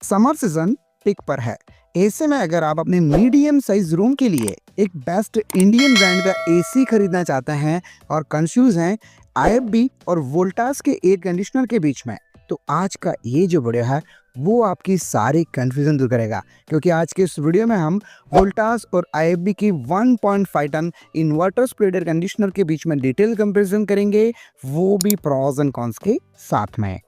Summer season pick पर है। ऐसे में अगर आप अपने मीडियम साइज रूम के लिए एक बेस्ट इंडियन ब्रांड का एसी खरीदना चाहते हैं और कंफ्यूज हैं आईएफबी और वोल्टास के एयर कंडीशनर के बीच में, तो आज का ये जो वीडियो है वो आपकी सारी कंफ्यूजन दूर करेगा। क्योंकि आज के इस वीडियो में हम वोल्टास और आईएफबी की 1.5 ton inverter spread air conditioner के बीच में डिटेल कंपैरिजन करेंगे, वो भी प्रॉस एंड कॉन्स के साथ में।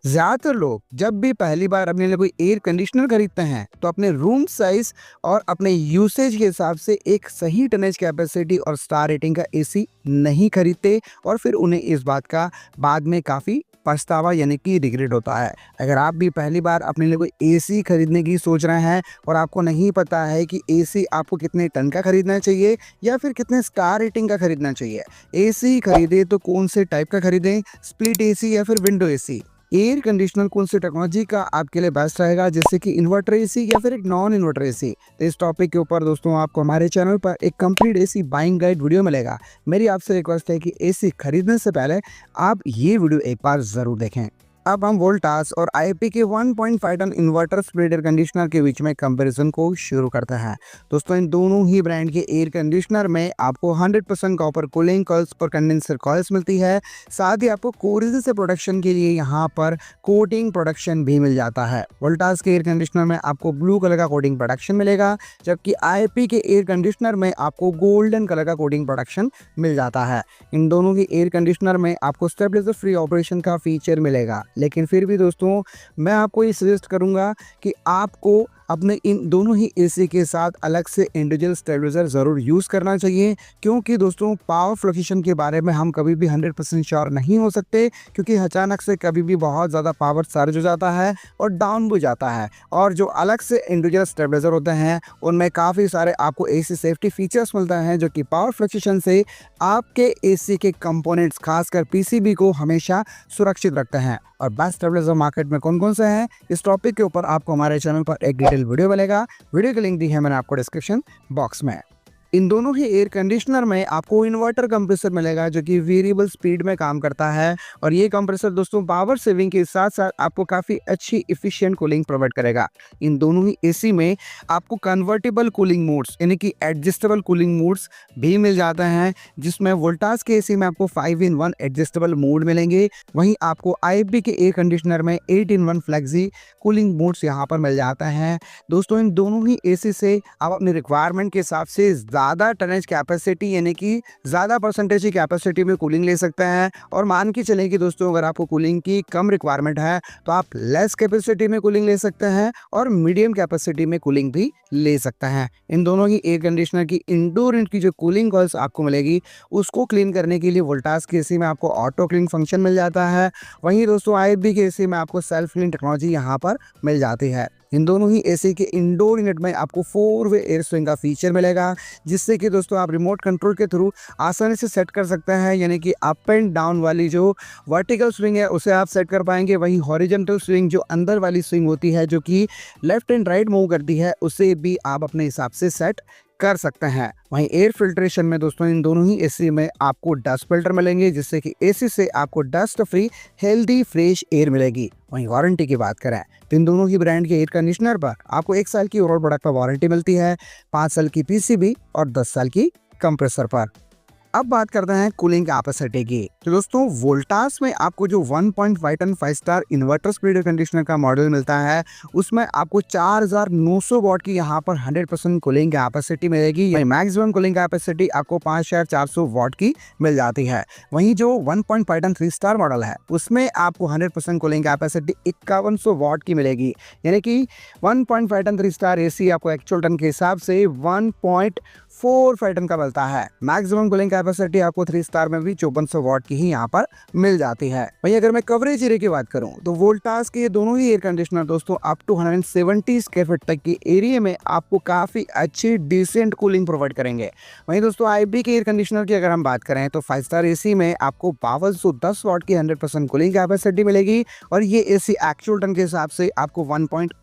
ज़्यादातर लोग जब भी पहली बार अपने लिए कोई एयर कंडीशनर खरीदते हैं तो अपने रूम साइज और अपने यूसेज के हिसाब से एक सही टनेज कैपेसिटी और स्टार रेटिंग का एसी नहीं खरीदते और फिर उन्हें इस बात का बाद में काफ़ी पछतावा यानी कि रिग्रेट होता है। अगर आप भी पहली बार अपने लिए कोई एसी खरीदने की सोच रहे हैं और आपको नहीं पता है कि एसी आपको कितने टन का खरीदना चाहिए या फिर कितने स्टार रेटिंग का खरीदना चाहिए, एसी खरीदे तो कौन से टाइप का खरीदें, स्प्लिट एसी या फिर विंडो एसी, एयर कंडीशनर कौन सी टेक्नोलॉजी का आपके लिए बेस्ट रहेगा, जैसे कि इन्वर्टर एसी या फिर एक नॉन इन्वर्टर एसी। तो इस टॉपिक के ऊपर दोस्तों आपको हमारे चैनल पर एक complete AC buying guide video मिलेगा। मेरी आपसे रिक्वेस्ट है कि एसी खरीदने से पहले आप ये वीडियो एक बार जरूर देखें। अब हम वोल्टास और आईएफबी के 1.5 ton inverter spread air conditioner के बीच में कंपैरिजन को शुरू करते हैं। दोस्तों इन दोनों ही ब्रांड के एयर कंडीशनर में आपको 100% कॉपर कूलिंग कॉइल्स पर कंडेंसर कॉइल्स मिलती है। साथ ही आपको कोरिजन से प्रोटेक्शन के लिए यहाँ पर कोटिंग प्रोटेक्शन भी मिल जाता है। वोल्टास के एयर कंडीशनर में आपको ब्लू कलर का कोटिंग प्रोटेक्शन मिलेगा, जबकि आईएफबी के एयर कंडीशनर में आपको गोल्डन कलर का कोटिंग प्रोटेक्शन मिल जाता है। इन दोनों ही एयर कंडीशनर में आपको स्टेबलाइजर फ्री ऑपरेशन का फीचर मिलेगा, लेकिन फिर भी दोस्तों मैं आपको ये सजेस्ट करूंगा कि आपको अपने इन दोनों ही एसी के साथ अलग से इंडिविजुअल स्टेबलाइजर ज़रूर यूज़ करना चाहिए। क्योंकि दोस्तों पावर फ्लक्चुएशन के बारे में हम कभी भी 100% श्योर नहीं हो सकते, क्योंकि अचानक से कभी भी बहुत ज़्यादा पावर सर्ज हो जाता है और डाउन भी जाता है। और जो अलग से इंडिविजुअल स्टेबलाइजर होते हैं उनमें काफ़ी सारे आपको एसी सेफ्टी फीचर्स मिलते हैं, जो कि पावर फ्लक्चुएशन से आपके एसी के कंपोनेंट्स खासकर पीसीबी को हमेशा सुरक्षित रखते हैं। और बेस्ट स्टेबलाइजर मार्केट में कौन कौन से हैं, इस टॉपिक के ऊपर आपको हमारे चैनल पर एक डिटेल वीडियो मिलेगा। वीडियो की लिंक दी है मैंने आपको डिस्क्रिप्शन बॉक्स में। इन दोनों ही एयर कंडीशनर में आपको इन्वर्टर कंप्रेसर मिलेगा, जो कि वेरिएबल स्पीड में काम करता है। और ये कंप्रेसर दोस्तों पावर सेविंग के साथ साथ आपको काफ़ी अच्छी एफिशिएंट कूलिंग प्रोवाइड करेगा। इन दोनों ही एसी में आपको कन्वर्टेबल कूलिंग मोड्स यानी कि एडजस्टेबल कूलिंग मोड्स भी मिल जाते हैं, जिसमें वोल्टास के एसी में आपको 5-in-1 एडजस्टेबल मोड मिलेंगे। वहीं आपको आईएफबी के एयर कंडीशनर में 8-in-1 फ्लेक्सी कूलिंग मोड्स यहाँ पर मिल जाते हैं। दोस्तों इन दोनों ही एसी से आप अपनी रिक्वायरमेंट के हिसाब से ज़्यादा टनेज कैपेसिटी यानी कि ज़्यादा परसेंटेज की कैपेसिटी में कूलिंग ले सकते हैं। और मान के चलें कि दोस्तों अगर आपको कूलिंग की कम रिक्वायरमेंट है तो आप लेस कैपेसिटी में कूलिंग ले सकते हैं और मीडियम कैपेसिटी में कूलिंग भी ले सकते हैं। इन दोनों ही एयर कंडीशनर की इंडोर यूनिट की जो कूलिंग कॉइल्स आपको मिलेगी उसको क्लीन करने के लिए वोल्टास के एसी में आपको ऑटो क्लीन फंक्शन मिल जाता है। वहीं दोस्तों आईएफबी के एसी में आपको सेल्फ क्लीन टेक्नोलॉजी यहाँ पर मिल जाती है। इन दोनों ही एसी के इंडोर यूनिट में आपको 4-वे एयर स्विंग का फीचर मिलेगा, जिससे कि दोस्तों आप रिमोट कंट्रोल के थ्रू आसानी से सेट कर सकते हैं। यानी कि अप एंड डाउन वाली जो वर्टिकल स्विंग है उसे आप सेट कर पाएंगे। वहीं हॉरिजॉन्टल स्विंग जो अंदर वाली स्विंग होती है, जो कि लेफ्ट एंड राइट मूव करती है, उसे भी आप अपने हिसाब से सेट कर सकते हैं। वहीं एयर फिल्ट्रेशन में दोस्तों इन दोनों ही एसी में आपको डस्ट फिल्टर मिलेंगे, जिससे कि एसी से आपको dust free healthy fresh air मिलेगी। वहीं वारंटी की बात करें तो इन दोनों ही ब्रांड के एयर कंडीशनर पर आपको 1 साल की ओवरऑल प्रोडक्ट पर वारंटी मिलती है, 5 साल की पीसीबी और 10 साल की कंप्रेसर पर। अब बात करते हैं कूलिंग कैपेसिटी की। तो दोस्तों वोल्टास में आपको जो 1.5 ton 5 star inverter spread air conditioner का मॉडल मिलता है उसमें आपको 4900 वॉट की यहाँ पर 100% कूलिंग कैपेसिटी मिलेगी। मैक्सिमम कूलिंग कैपेसिटी आपको 5400 वॉट की मिल जाती है। वहीं जो 1.5 टन 3 स्टार मॉडल है उसमें आपको 100% कूलिंग कैपेसिटी 5100 वॉट की मिलेगी। यानी कि 1.5 टन 3 स्टार एसी आपको एक्चुअल टन के हिसाब से 1.45 टन का मिलता है। मैक्सिमम कूलिंग कैपेसिटी आपको 3 स्टार में भी 5400 वॉट की ही यहाँ पर मिल जाती है। वहीं अगर मैं कवरेज एरिया की बात करूं तो वोल्टास के दोनों ही एयर कंडीशनर दोस्तों अप टू 170 स्क्वायर फीट तक के एरिया में आपको काफी अच्छी डिसेंट कूलिंग प्रोवाइड करेंगे। वहीं दोस्तों आईएफबी के एयर कंडीशनर की अगर हम बात करें तो 5 स्टार एसी में आपको 5210 वॉट की 100% कूलिंग कैपेसिटी मिलेगी। और ये एसी एक्चुअल टन के हिसाब से आपको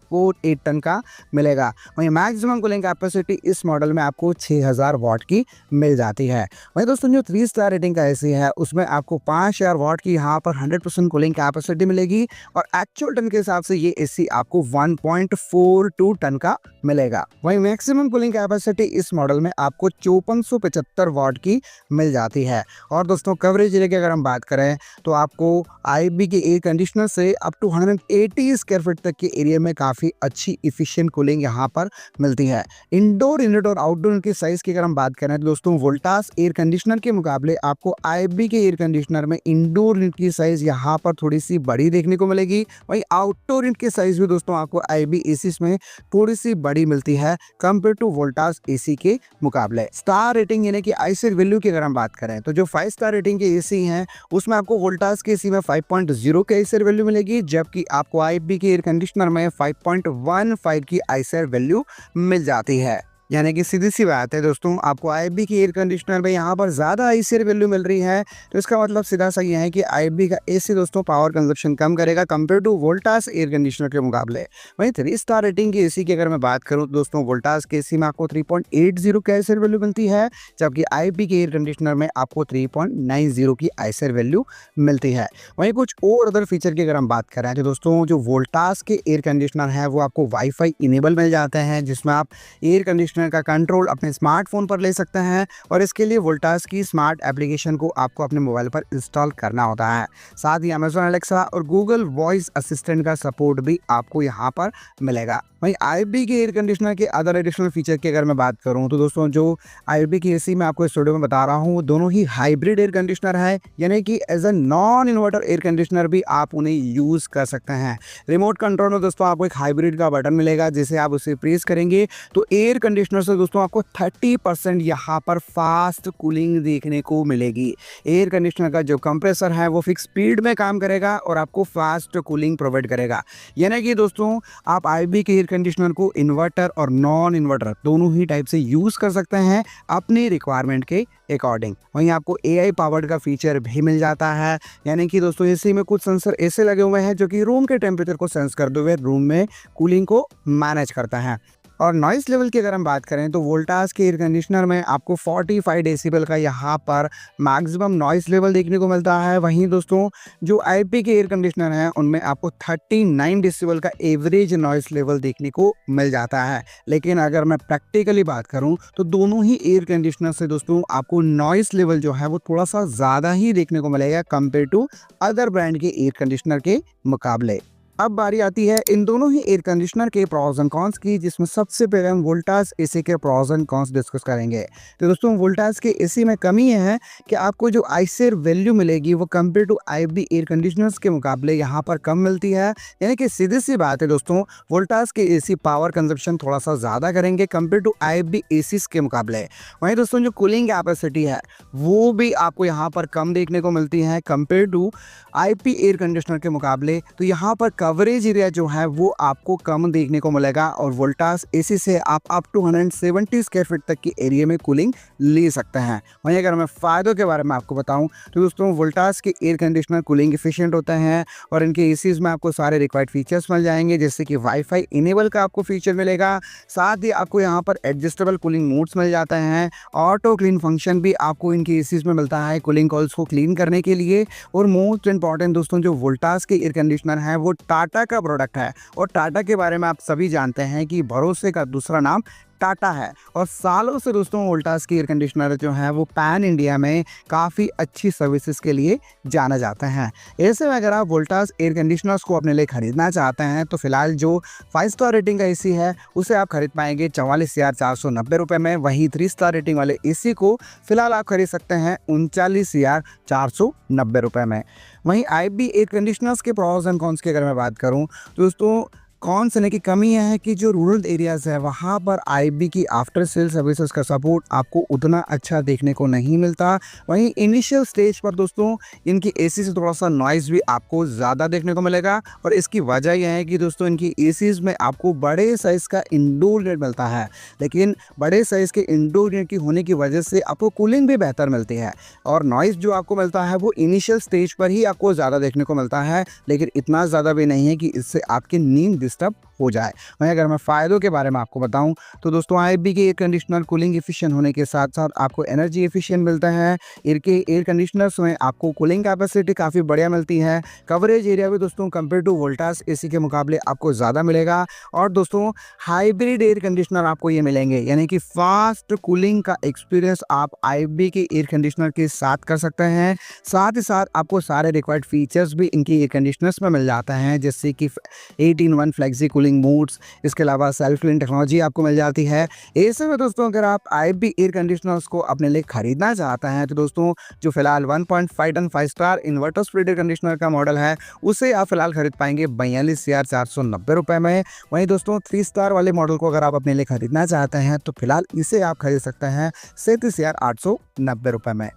आपको 8 टन का मिलेगा। वहीं मैक्सिमम कूलिंग कैपेसिटी इस मॉडल में आपको 6000 वाट की मिल जाती है। वहीं दोस्तों जो 3 स्टार रेटिंग का एसी है उसमें आपको 5000 वाट की यहाँ पर 100% कूलिंग कैपेसिटी मिलेगी और एक्चुअल टन के हिसाब से ये एसी आपको 1.42 टन का मिलेगा। वहीं मैक्सिमम कूलिंग कैपेसिटी इस मॉडल में आपको 5475 वाट की मिल जाती है। और दोस्तों कवरेज एरिया की अगर हम बात करें तो आपको आईबी के एयर कंडीशनर से अप टू 180 स्क्वायर फीट तक के एरिया में काफ़ी अच्छी इफिशिएंट कूलिंग यहाँ पर मिलती है। इंडोर यूनिट और आउटडोर यूनिट की साइज़ की अगर हम बात करें तो दोस्तों वोल्टास एयर कंडीशनर के मुकाबले आपको आईबी के एयर कंडीशनर में इंडोर यूनिट की साइज़ यहाँ पर थोड़ी सी बड़ी देखने को मिलेगी। वहीं आउटडोर यूनिट की साइज़ भी दोस्तों आपको आईबी एसी में थोड़ी सी बड़ी मिलती है कंपेयर टू वोल्टास एसी के मुकाबले। स्टार रेटिंग यानी कि आईसीआर वैल्यू की अगर हम बात करें तो जो 5 स्टार रेटिंग के एसी हैं उसमें आपको वोल्टास के एसी में 5.0 की आईसीआर वैल्यू मिलेगी, जबकि आपको आईबी के एयर कंडीशनर में 5.15 की आईसीआर वैल्यू मिल जाती है। यानी कि सीधी सी बात है दोस्तों, आपको आईबी की एयर कंडीशनर में यहाँ पर ज़्यादा आईसीआर वैल्यू मिल रही है, तो इसका मतलब सीधा सा ये है कि आईबी का एसी दोस्तों पावर कंजप्शन कम करेगा compare to Voltas air conditioner के मुकाबले। वहीं 3 स्टार रेटिंग की एसी की अगर मैं बात करूँ तो दोस्तों वोल्टास के एसी में आपको 3.80 की आईसीआर वैल्यू मिलती है, जबकि आईबी के एयर कंडीशनर में आपको 3.90 की आईसीआर वैल्यू मिलती है। वहीं कुछ और अदर फीचर की अगर हम बात करें तो दोस्तों जो वोल्टास के एयर कंडीशनर है वो आपको वाईफाई इनेबल मिल जाते हैं, जिसमें आप एयर कंडीशनर का कंट्रोल अपने स्मार्टफोन पर ले सकते हैं और इसके लिए वोल्टास की स्मार्ट एप्लीकेशन को आपको अपने मोबाइल पर इंस्टॉल करना होता है। साथ ही अमेजॉन एलेक्सा और गूगल वॉइस असिस्टेंट का सपोर्ट भी आपको यहाँ पर मिलेगा। वहीं आईबी के एयर कंडीशनर के अदर एडिशनल फीचर की अगर मैं बात करूं तो दोस्तों जो आईबी की एसी मैं आपको इस वीडियो में बता रहा हूं वो दोनों ही हाइब्रिड एयर कंडीशनर है, यानी कि as a non inverter air conditioner भी आप उन्हें यूज़ कर सकते हैं। रिमोट कंट्रोल में दोस्तों आपको एक हाइब्रिड का बटन मिलेगा, जिसे आप उसे प्रेस करेंगे तो एयर कंडीशनर से दोस्तों आपको 30% यहाँ पर फास्ट कूलिंग देखने को मिलेगी। एयर कंडीशनर का जो कंप्रेसर है वो फिक्स स्पीड में काम करेगा और आपको फास्ट कूलिंग प्रोवाइड करेगा। यानी कि दोस्तों आप आईबी के एयर कंडीशनर को इन्वर्टर और नॉन इन्वर्टर दोनों ही टाइप से यूज़ कर सकते हैं अपनी रिक्वायरमेंट के अकॉर्डिंग। वहीं आपको एआई पावर्ड का फीचर भी मिल जाता है, यानी कि दोस्तों एसी में कुछ सेंसर ऐसे लगे हुए हैं जो कि रूम के टेम्परेचर को सेंस करते हुए रूम में कूलिंग को मैनेज करता है। और नॉइस लेवल की अगर हम बात करें तो वोल्टास के एयर कंडीशनर में आपको 45 डेसिबल का यहाँ पर मैक्सिमम नॉइस लेवल देखने को मिलता है। वहीं दोस्तों जो आईबी के एयर कंडीशनर हैं उनमें आपको 39 डेसिबल का एवरेज नॉइस लेवल देखने को मिल जाता है। लेकिन अगर मैं प्रैक्टिकली बात करूं तो दोनों ही एयर कंडीशनर से दोस्तों आपको नॉइस लेवल जो है वो थोड़ा सा ज़्यादा ही देखने को मिलेगा कंपेयर टू अदर ब्रांड के एयर कंडीशनर के मुकाबले। अब बारी आती है इन दोनों ही एयर कंडीशनर के प्रॉस एंड कॉन्स की, जिसमें सबसे पहले हम वोल्टास एसी के प्रॉस एंड कॉन्स डिस्कस करेंगे। तो दोस्तों वोल्टास के एसी में कमी यह है कि आपको जो आईसीआर वैल्यू मिलेगी वो compare to IB air conditioners के मुकाबले यहाँ पर कम मिलती है। यानी कि सीधी सी बात है दोस्तों, वोल्टास के एसी पावर कंजप्शन थोड़ा सा ज़्यादा करेंगे कंपेयर टू आईबी एसीज के मुकाबले। वहीं दोस्तों जो कूलिंग कैपेसिटी है वो भी आपको यहाँ पर कम देखने को मिलती है compare to IB air conditioner के मुकाबले। तो यहाँ पर कवरेज एरिया जो है वो आपको कम देखने को मिलेगा और वोल्टास एसी से आप अप टू 170 स्क्वायर फीट तक की एरिया में कूलिंग ले सकते हैं। वहीं अगर मैं फ़ायदों के बारे में आपको बताऊं तो दोस्तों वोल्टास के एयर कंडीशनर कूलिंग एफिशिएंट होते हैं और इनके एसीज में आपको सारे रिक्वायर्ड फीचर्स मिल जाएंगे, जैसे कि वाईफाई इनेबल का आपको फीचर मिलेगा। साथ ही आपको यहाँ पर एडजस्टेबल कूलिंग मोड्स मिल जाते हैं। ऑटो क्लीन फंक्शन भी आपको इनके एसीज में मिलता है कूलिंग कॉल्स को क्लीन करने के लिए। और मोस्ट इंपॉर्टेंट दोस्तों जो वोल्टास के एयर कंडीशनर है वो टाटा का प्रोडक्ट है और टाटा के बारे में आप सभी जानते हैं कि भरोसे का दूसरा नाम टाटा है। और सालों से दोस्तों वोल्टास की एयर कंडीशनर जो है वो पैन इंडिया में काफ़ी अच्छी सर्विसेज के लिए जाना जाते हैं। ऐसे में अगर आप वोल्टास एयर कंडीशनर्स को अपने लिए खरीदना चाहते हैं तो फिलहाल जो 5 स्टार रेटिंग का एसी है उसे आप खरीद पाएंगे 44,490 रुपये में। वहीं 3 स्टार रेटिंग वाले एसी को फिलहाल आप खरीद सकते हैं 39,490 रुपये में। वहीं आईबी एयर कंडीशनर्स के प्रॉस एंड कॉन्स की अगर मैं बात करूँ तो दोस्तों कौन से की कमी है कि जो रूरल एरियाज़ है वहाँ पर आईबी की आफ्टर सेल सर्विसेज का सपोर्ट आपको उतना अच्छा देखने को नहीं मिलता। वहीं इनिशियल स्टेज पर दोस्तों इनकी एसी से थोड़ा सा नॉइज़ भी आपको ज़्यादा देखने को मिलेगा और इसकी वजह यह है कि दोस्तों इनकी एसीज़ में आपको बड़े साइज़ का इंडोर यूनिट मिलता है, लेकिन बड़े साइज़ के इंडोर यूनिट की होने की वजह से आपको कूलिंग भी बेहतर मिलती है और नॉइज़ जो आपको मिलता है वो इनिशियल स्टेज पर ही आपको ज़्यादा देखने को मिलता है, लेकिन इतना ज़्यादा भी नहीं है कि इससे आपकी नींद डिस्टर्ब हो जाए। वहीं अगर मैं फ़ायदों के बारे में आपको बताऊं तो दोस्तों IFB के एयर कंडीशनर कूलिंग एफिशिएंट होने के साथ साथ आपको एनर्जी एफिशिएंट मिलता है। एयर कंडीशनर्स में आपको कूलिंग कैपेसिटी काफ़ी बढ़िया मिलती है। कवरेज एरिया भी दोस्तों कंपेयर टू वोल्टास एसी के मुकाबले आपको ज़्यादा मिलेगा। और दोस्तों हाइब्रिड एयर कंडीशनर आपको ये मिलेंगे, यानी कि फास्ट कूलिंग का एक्सपीरियंस आप IFB के एयर कंडीशनर के साथ कर सकते हैं। साथ ही साथ आपको सारे रिक्वायर्ड फीचर्स भी इनके एयर कंडीशनर्स में मिल जाते हैं, जैसे कि 8-in-1 फ्लेक्सी कूलिंग मोड्स, इसके अलावा सेल्फ क्लीन टेक्नोलॉजी आपको मिल जाती है। ऐसे में दोस्तों अगर आप IFB एयर कंडीशनर्स को अपने लिए खरीदना चाहते हैं तो दोस्तों जो फिलहाल 1.5 ton 5 star inverter split air conditioner का मॉडल है उसे आप फिलहाल खरीद पाएंगे 42,490 रुपये में। वहीं दोस्तों 3 स्टार वाले मॉडल को अगर आप अपने लिए खरीदना चाहते हैं तो फिलहाल इसे आप खरीद सकते हैं 37,890 रुपये में।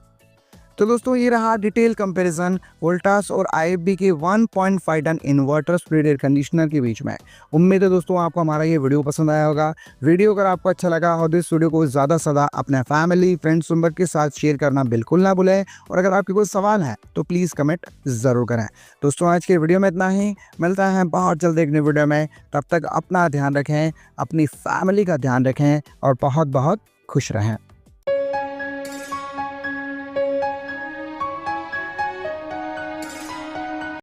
तो दोस्तों ये रहा डिटेल कंपैरिजन वोल्टास और IFB के 1.5 ton inverter split air conditioner के बीच में। उम्मीद है दोस्तों आपको हमारा ये वीडियो पसंद आया होगा। वीडियो अगर आपको अच्छा लगा हो तो इस वीडियो को ज़्यादा से ज़्यादा अपने फैमिली फ्रेंड्स मेंबर के साथ शेयर करना बिल्कुल ना भूलें। और अगर आपके कोई सवाल है तो प्लीज़ कमेंट ज़रूर करें। दोस्तों आज के वीडियो में इतना ही, मिलता है बहुत जल्द एक नई वीडियो में। तब तक अपना ध्यान रखें, अपनी फैमिली का ध्यान रखें और बहुत बहुत खुश रहें।